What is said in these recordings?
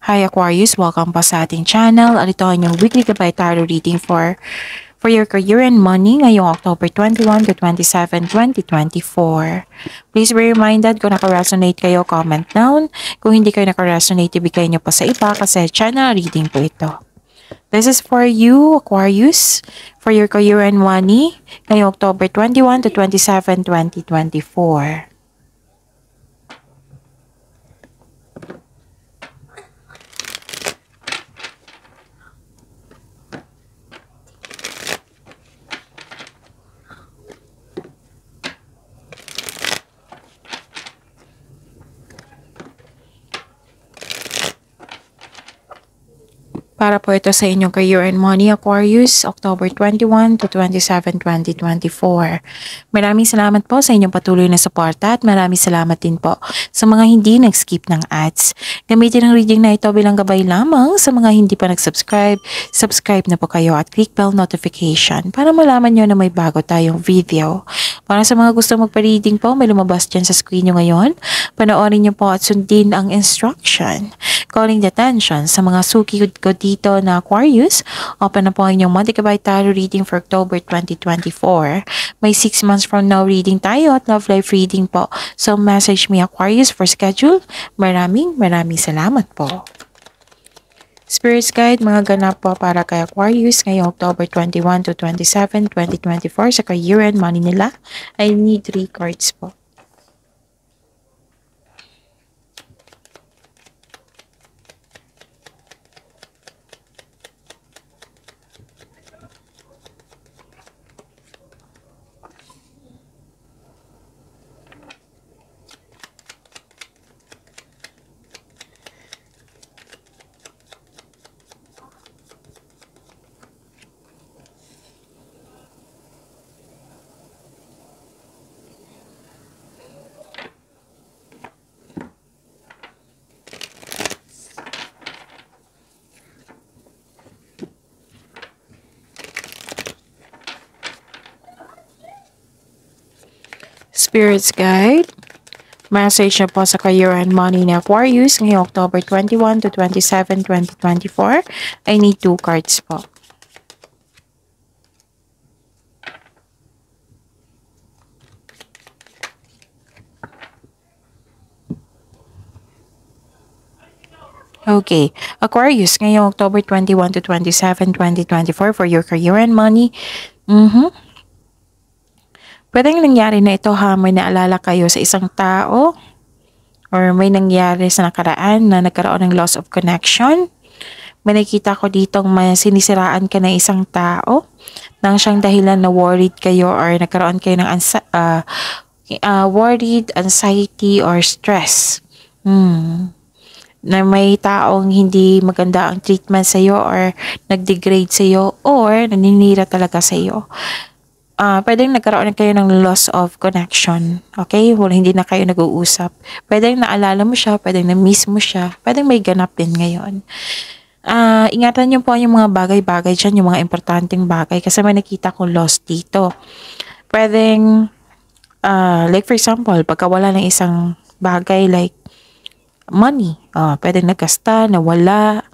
Hi Aquarius, welcome pa sa ating channel. At ito ang inyong weekly gabay tarot reading for your career and money ngayong October 21 to 27, 2024. Please be reminded kung naka-resonate kayo, comment down. Kung hindi kayo naka-resonate, ibigay nyo pa sa iba kasi channel reading po ito. This is for you, Aquarius, for your career and money ngayong October 21 to 27, 2024. Para po ito sa inyong career and money, Aquarius, October 21 to 27, 2024. Maraming salamat po sa inyong patuloy na suporta at maraming salamat din po sa mga hindi nag-skip ng ads. Gamitin ang reading na ito bilang gabay lamang sa mga hindi pa nag-subscribe. Subscribe na po kayo at click bell notification para malaman nyo na may bago tayong video. Para sa mga gusto magpa-reading po, may lumabas dyan sa screen nyo ngayon. Panoorin nyo po at sundin ang instruction. Calling the attention sa mga suki ko dito na Aquarius. Open na po ang inyong monthly gabay tarot reading for October 2024. May 6 months from now reading tayo at love life reading po. So message me Aquarius for schedule. Maraming salamat po. Spirits Guide, mga ganap po para kay Aquarius ngayong October 21 to 27, 2024 sa career and money nila. I need 3 cards po. Spirits Guide, message na po sa career and money ni Aquarius ngayong October 21 to 27, 2024. I need 2 cards po. Okay, Aquarius ngayong October 21 to 27, 2024 for your career and money. Pwedeng nangyari na ito ha, may naalala kayo sa isang tao or may nangyari sa nakaraan na nagkaroon ng loss of connection. May nakita ko ditong may sinisiraan ka ng isang tao nang siyang dahilan na worried kayo or nagkaroon kayo ng worried, anxiety, or stress. Na may taong hindi maganda ang treatment sa iyo or nag-degrade sa iyo or naninira talaga sa iyo. Pwedeng nagkaroon kayo ng loss of connection. Okay? Well, hindi na kayo nag-uusap. Pwedeng naalala mo siya, pwedeng na-miss mo siya, pwedeng may ganap din ngayon. Ingatan niyo po yung mga bagay-bagay dyan, yung mga importanteng bagay kasi may nakita ko loss dito. Pwedeng, like for example, pagka wala ng isang bagay like money, pwedeng nagkasta, nawala,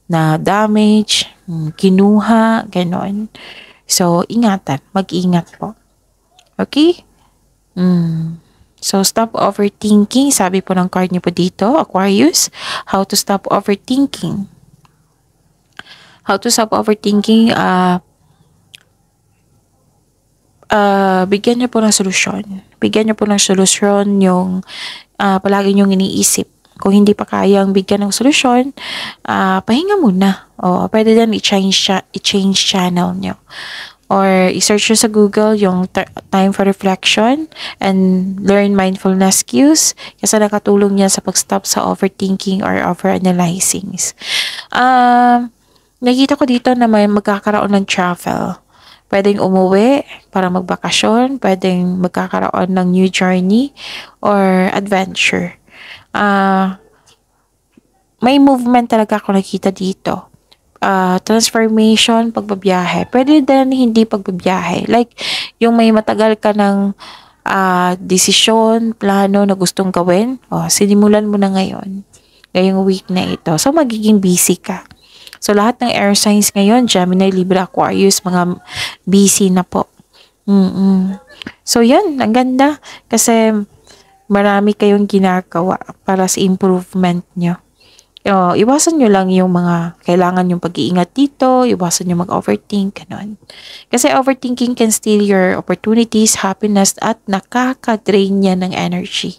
na damage, kinuha, ganon. So, ingatan. Mag-ingat po. Okay? So, stop overthinking. Sabi po ng card niyo po dito, Aquarius. How to stop overthinking. How to stop overthinking. Bigyan niyo po ng solusyon. Bigyan niyo po ng solusyon yung palagi niyong iniisip. Kung hindi pa kayang bigyan ng solusyon, pahinga muna. O, pwede din i-change channel nyo. Or i-search nyo sa Google yung time for reflection and learn mindfulness cues kasi nakatulong yan sa pag-stop sa overthinking or overanalyzing. Nakita ko dito na may magkakaroon ng travel. Pwedeng umuwi para magbakasyon, pwedeng magkakaroon ng new journey or adventure. May movement talaga ako nakita dito. Transformation, pagbabiyahe. Pwede din hindi pagbabiyahe. Like, yung may matagal ka ng desisyon, plano na gustong gawin, sinimulan mo na ngayon. ngayong week na ito. So, magiging busy ka. So, lahat ng air signs ngayon, Gemini, Libra, Aquarius, mga busy na po. So, yan, ang ganda. Kasi, marami kayong ginagawa para sa improvement nyo. Iwasan nyo lang yung mga kailangan yung pag-iingat dito, iwasan nyo mag-overthink, ganun. Kasi overthinking can steal your opportunities, happiness, at nakaka-drain niya ng energy.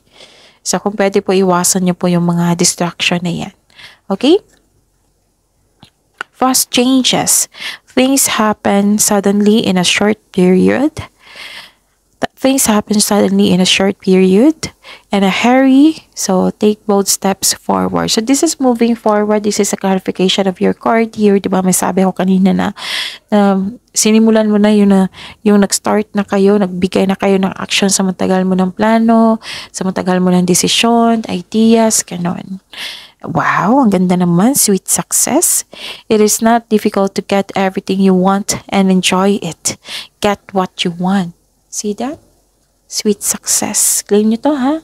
So, kung pwede po, iwasan nyo po yung mga distraction na yan. Okay? Fast changes. Things happen suddenly in a short period. Things happen suddenly in a short period and a hurry. So, take bold steps forward. So, this is moving forward. This is a clarification of your card here. Diba, may sabi ko kanina na sinimulan mo na yung nag-start na kayo, nagbigay na kayo ng action sa matagal mo ng plano, sa matagal mo ng desisyon, ideas, ganon. Wow, ang ganda naman. Sweet success. It is not difficult to get everything you want and enjoy it. Get what you want. See that? Sweet success. Claim nyo to, ha?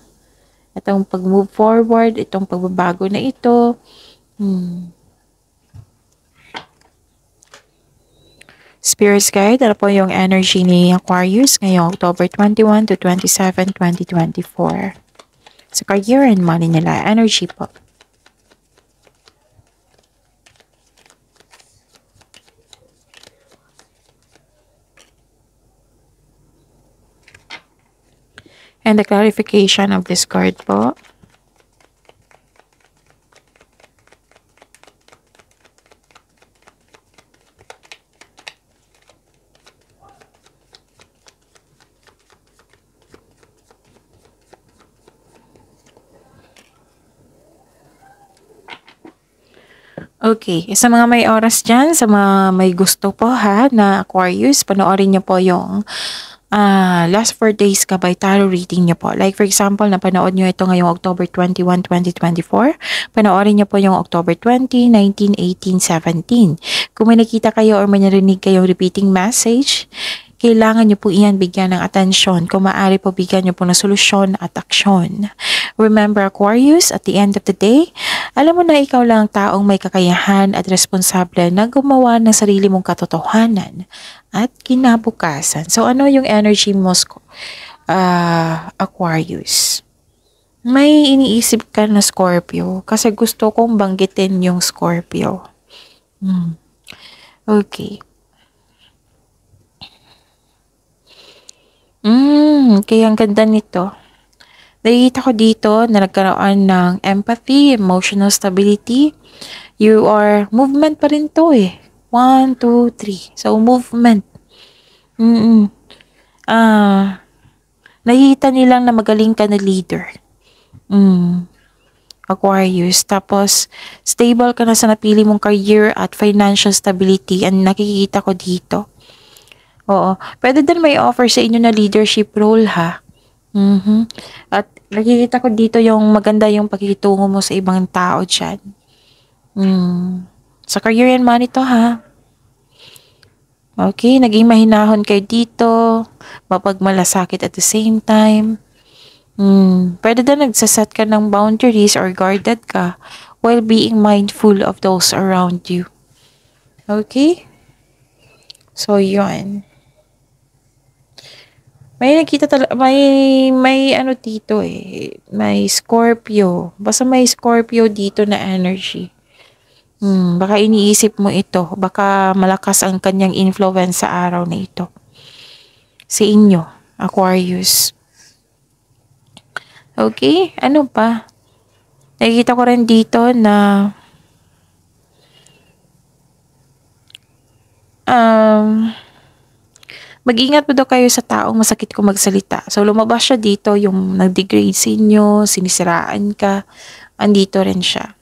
Itong pag-move forward, itong pagbabago na ito. Spirits Guide, ano po yung energy ni Aquarius ngayong October 21 to 27, 2024. Sa career and money nila, energy po. And the clarification of this card po. Okay, sa mga may oras dyan, sa mga may gusto po ha, na Aquarius, panoorin niyo po yung last 4 days ka by tarot reading niyo po. Like for example, napanood niyo ito ngayong October 21, 2024. Panoorin niyo po yung October 20, 19, 18, 17. Kung may nakita kayo or may narinig kayong repeating message, kailangan niyo po iyan bigyan ng atensyon. Kung maaari po, bigyan niyo po ng solusyon at aksyon. Remember Aquarius, at the end of the day, alam mo na ikaw lang ang taong may kakayahan at responsable na gumawa ng sarili mong katotohanan at kinabukasan. So, ano yung energy mo, Aquarius? May iniisip ka na Scorpio kasi gusto kong banggitin yung Scorpio. Okay. Kaya ang ganda nito. Nakikita ko dito na nagkaroon ng empathy, emotional stability. You are, movement pa rin to eh. 1, 2, 3. So, movement. Nakikita nilang na magaling ka na leader. Aquarius. Tapos, stable ka na sa napili mong career at financial stability. And nakikita ko dito. Oo. Pwede din may offer sa inyo na leadership role ha. At nakikita ko dito yung maganda yung pakikitungo mo sa ibang tao dyan. Sa career and money to ha. Okay, naging mahinahon kayo dito. Mapagmalasakit at the same time. Pwede din nagsaset ka ng boundaries or guarded ka while being mindful of those around you. Okay? So, yun. May nakita talaga, may ano dito eh, may Scorpio. Basta may Scorpio dito na energy. Baka iniisip mo ito, baka malakas ang kanyang influence sa araw na ito. Sa inyo, Aquarius. Okay, ano pa? Nakikita ko rin dito na mag-ingat mo daw kayo sa taong masakit kung magsalita. So, lumabas siya dito, yung nag-degrade sa inyo, sinisiraan ka, andito rin siya.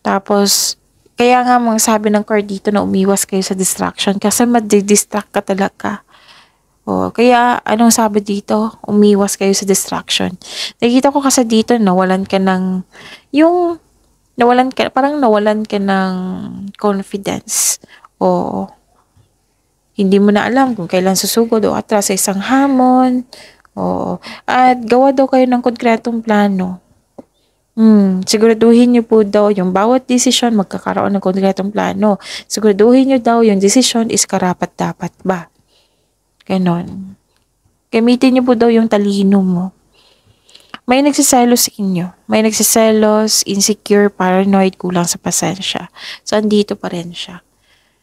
Tapos, kaya nga mga sabi ng card dito na umiwas kayo sa distraction kasi madi-distract ka talaga. Kaya, anong sabi dito? Umiwas kayo sa distraction. Nakita ko kasi dito, nawalan ka ng, parang nawalan ka ng confidence. Hindi mo na alam kung kailan susugod o atras sa isang hamon. At gawa daw kayo ng konkretong plano. Siguraduhin niyo po daw yung bawat desisyon magkakaroon ng konkretong plano. Siguraduhin niyo daw yung desisyon is karapat-dapat ba. Ganon. Gamitin niyo po daw yung talino mo. May nagsiselos sa inyo. May nagsiselos, insecure, paranoid, kulang sa pasensya. So, andito pa rin siya.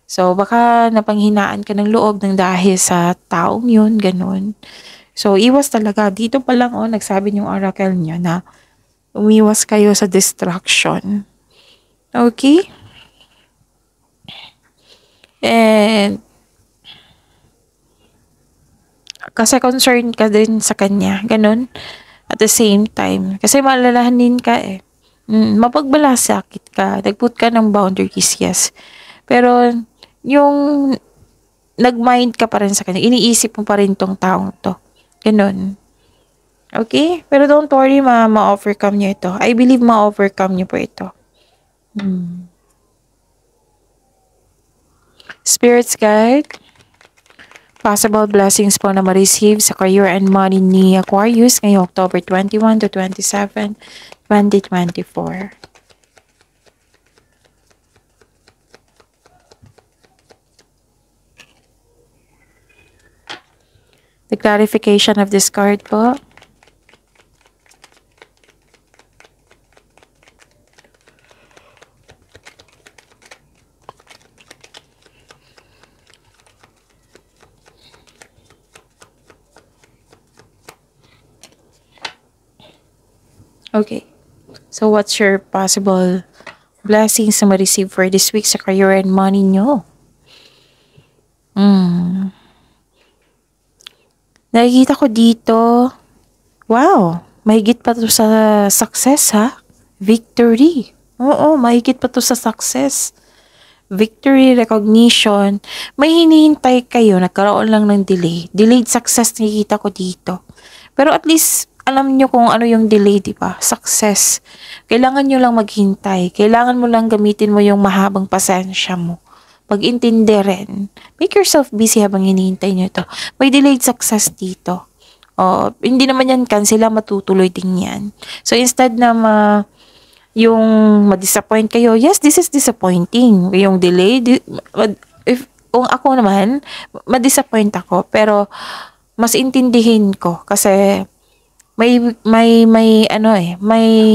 So, baka napanghinaan ka ng loob ng dahil sa taong yun, ganun. So, iwas talaga. Dito pa lang, nagsabi yung oracle niya na umiwas kayo sa distraction. Okay? And, kasi concerned ka din sa kanya. Ganun. At the same time. Kasi malalahanin ka eh. Mapagbalasakit ka. Nagput ka ng boundaries, yes. Pero, yung nag-mind ka pa rin sa kanya. Iniisip mo pa rin tong taong to. Ganun. Okay? Pero don't worry, ma-overcome niyo ito. I believe ma-overcome niyo po ito. Spirits guide. Possible blessings po na ma-receive sa career and money ni Aquarius ngayong October 21 to 27, 2024. The clarification of this card po. Okay. So, what's your possible blessings na ma-receive for this week sa career and money nyo? Nakikita ko dito, wow, mahigit pa to sa success ha? Victory. Oo, mahigit pa to sa success. Victory, recognition. May hinihintay kayo, nagkaroon lang ng delay. Delayed success nakikita ko dito. Pero at least, alam nyo kung ano yung delay, di ba? Success. Kailangan nyo lang maghintay. Kailangan mo lang gamitin mo yung mahabang pasensya mo. Pag-intindi rin. Make yourself busy habang hinihintay nyo ito. May delayed success dito. Hindi naman yan cancel, matutuloy din yan. So, instead na yung ma-disappoint kayo, yes, this is disappointing. Yung delay, kung ako naman, ma-disappoint ako. Pero, mas intindihin ko kasi may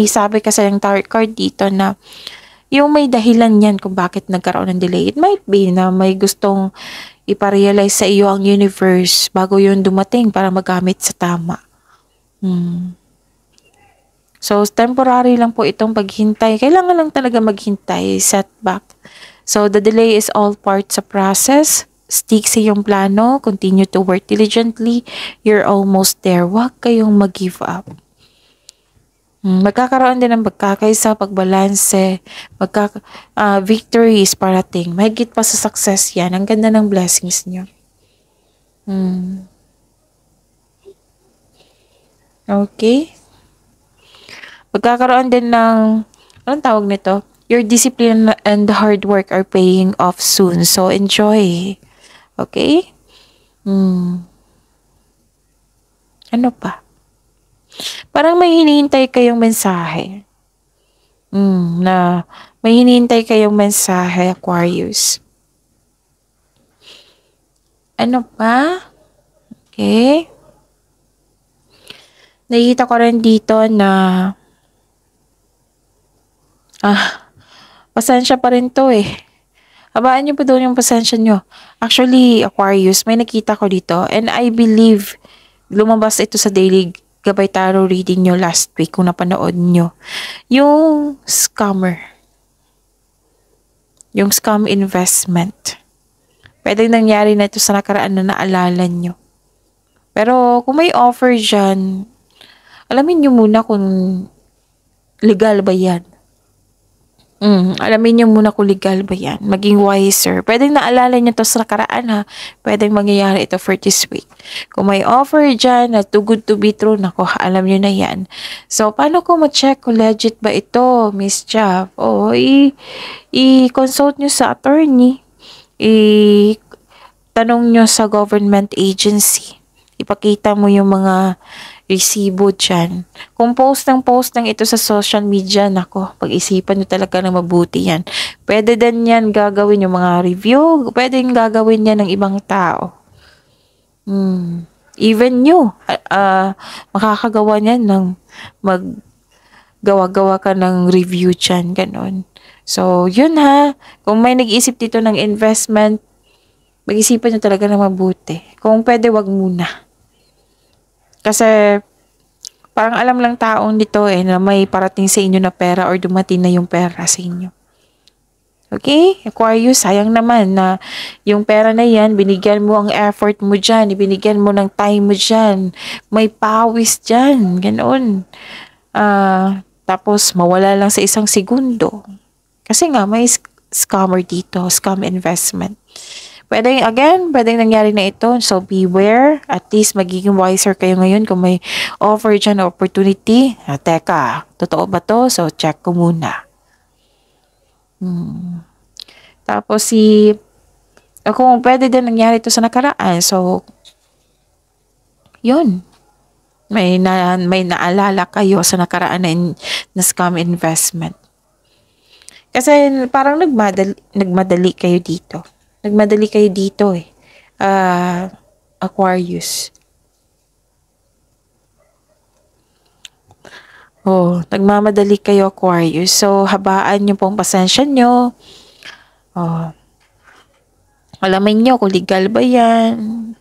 sabi kasi yung tarot card dito na yung may dahilan yan kung bakit nagkaroon ng delay. It might be na may gustong iparealize sa iyo ang universe bago yun dumating para magamit sa tama. So, temporary lang po itong paghintay. Kailangan lang talaga maghintay, setback. So, the delay is all part sa process. Stick sa iyong plano. Continue to work diligently. You're almost there. Huwag kayong mag-give up. Magkakaroon din ng pagkakaisa, pagbalanse, victory is parating. Mahigit pa sa success yan. Ang ganda ng blessings nyo. Okay. Magkakaroon din ng, anong tawag nito? Your discipline and hard work are paying off soon. So, enjoy. Okay? Ano pa? Parang may hinihintay kayong mensahe. Na may hinihintay kayong mensahe, Aquarius. Ano pa? Okay. Nakikita ko rin dito na pasensya pa rin to eh. Habaan niyo po doon yung pasensya nyo. Actually, Aquarius, may nakita ko dito and I believe lumabas ito sa daily Gabay Tarot reading nyo last week kung napanood nyo. Yung scammer. Yung scam investment. Pwede nangyari na ito sa nakaraan na naalala nyo. Pero kung may offer dyan, alamin nyo muna kung legal ba yan. Alamin nyo muna kung legal ba yan. Maging wiser. Pwedeng naalala nyo to sa nakaraan ha. Pwedeng mangyayari ito for this week. Kung may offer dyan na too good to be true, nako, alam nyo na yan. So, paano ko ma-check kung legit ba ito, Miss Jav? I-consult nyo sa attorney. I-tanong nyo sa government agency. Ipakita mo yung mga resibo dyan. Kung post ng ito sa social media, nako, pag-isipan nyo talaga na mabuti yan. Pwede din yan gagawin yung mga review, pwede yung gagawin yan ng ibang tao. Even you, makakagawa niyan ng maggawa-gawa ka ng review dyan, ganon. So, yun ha, kung may nag-iisip dito ng investment, mag-isipan nyo talaga na mabuti. Kung pwede, wag muna. Kasi, parang alam lang taong dito na may parating sa inyo na pera or dumating na yung pera sa inyo. Okay? Aquarius, sayang naman na yung pera na yan, binigyan mo ang effort mo dyan, ibinigyan mo ng time mo dyan, may pawis dyan, ganoon. Tapos, mawala lang sa isang segundo. Kasi nga, may scammer dito, scam investment. Pwedeng nangyari na ito. So, beware. At least, magiging wiser kayo ngayon kung may offer dyan na opportunity. Teka, totoo ba to? So, check ko muna. Tapos, kung pwede din nangyari ito sa nakaraan. So, yun. May naalala kayo sa nakaraan na scam investment. Kasi, parang nagmadali kayo dito. Nagmadali kayo dito Aquarius. Nagmamadali kayo Aquarius. So, habaan nyo pong pasensya nyo. Alamin nyo kung legal ba yan.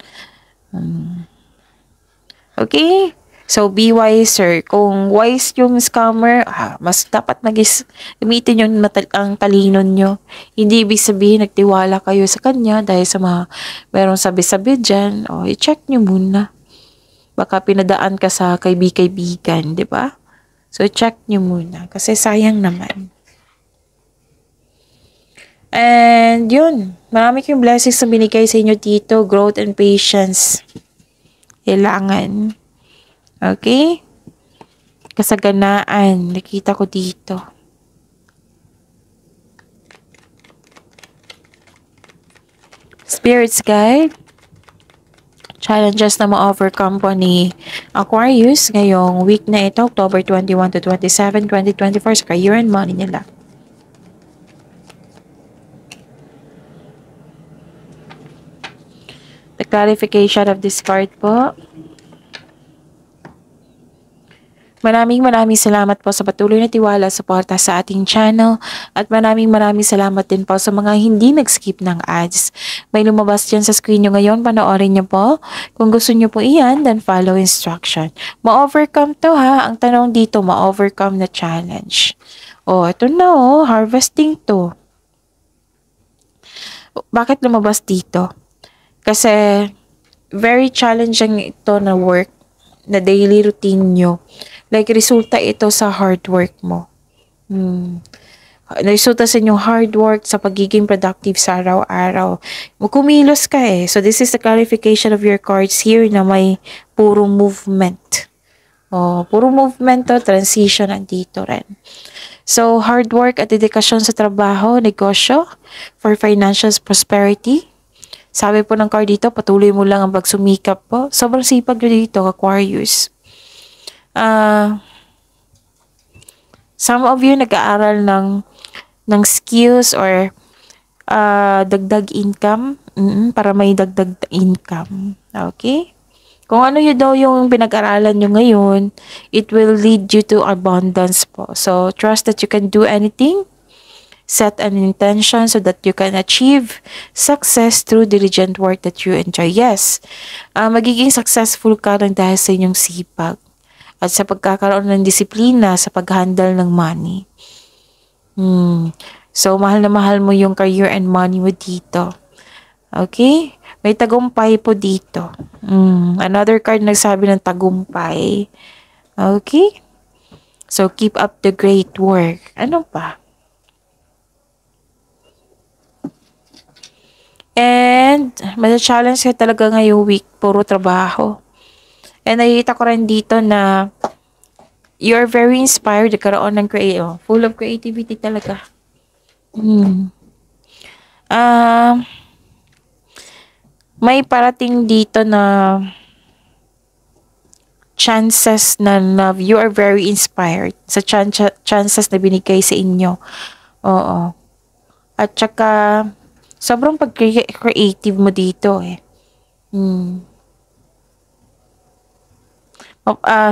Okay? So, be wiser. Kung wise yung scammer, mas dapat gamitin yung ang talino nyo. Hindi ibig sabihin nagtiwala kayo sa kanya dahil sa merong sabi-sabi dyan. I-check nyo muna. Baka pinadaan ka sa kaibigan, di ba? So, check nyo muna. Kasi sayang naman. And, yun. Marami kayong blessings na binigay sa inyo dito. Growth and patience. Kailangan. Okay? Kasaganaan. Nakita ko dito. Spirits guide. Challenges na ma-overcome po ni Aquarius ngayong week na ito, October 21 to 27, 2024 sa career and money nila. The clarification of this card po. Maraming salamat po sa patuloy na tiwala, suporta sa ating channel at maraming salamat din po sa mga hindi nag-skip ng ads. May lumabas dyan sa screen nyo ngayon, panoorin nyo po. Kung gusto nyo po iyan, then follow instruction. Ma-overcome to ha, ang tanong dito, ma-overcome na challenge. Ito na harvesting to. Bakit lumabas dito? Kasi very challenging ito na work, na daily routine nyo. Like, resulta ito sa hard work mo. Resulta sa inyong hard work, sa pagiging productive sa araw-araw. Kumilos ka So, this is the clarification of your cards here na may puro movement. Puro movement to, transition andito rin. So, hard work at dedikasyon sa trabaho, negosyo, for financial prosperity. Sabi po ng card dito, patuloy mo lang ang pagsumikap po. Sobrang sipag nyo dito, Aquarius. Some of you nag-aaral ng skills or dagdag income para may dagdag income. Okay? Kung ano yun daw yung pinag-aralan nyo ngayon, it will lead you to abundance po. So, trust that you can do anything. Set an intention so that you can achieve success through diligent work that you enjoy. Yes, magiging successful ka ng dahil sa inyong sipag at sa pagkakaroon ng disiplina sa pag-handle ng money. So, mahal na mahal mo yung career and money mo dito. Okay? May tagumpay po dito. Another card nagsabi ng tagumpay. Okay? So, keep up the great work. Ano pa? And, challenge ka talaga ngayong week. Puro trabaho. And nakikita ko rin dito na you're very inspired. Nagkaroon ng full of creativity talaga. May parating dito na chances na love. You are very inspired sa chances na binigay sa inyo. Oo. At saka, sobrang pag-creative mo dito eh.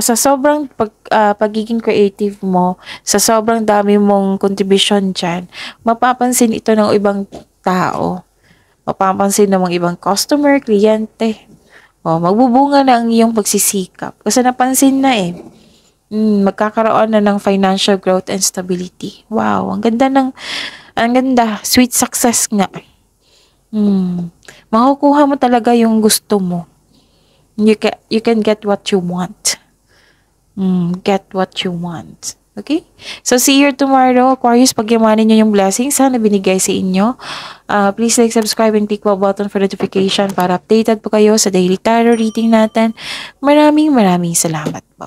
Sa sobrang pagiging creative mo, sa sobrang dami mong contribution dyan, mapapansin ito ng ibang tao. Mapapansin ng mga ibang customer, kliyente. Magbubunga na ang iyong pagsisikap. Kasi napansin na eh. Magkakaroon na ng financial growth and stability. Wow, ang ganda. Sweet success nga. Makukuha mo talaga yung gusto mo. You can get what you want. Get what you want. Okay? So, see you tomorrow. Aquarius, pagyamanin nyo yung blessings na binigay sa inyo. Please like, subscribe, and click the button for notification para updated po kayo sa daily tarot reading natin. Maraming salamat po.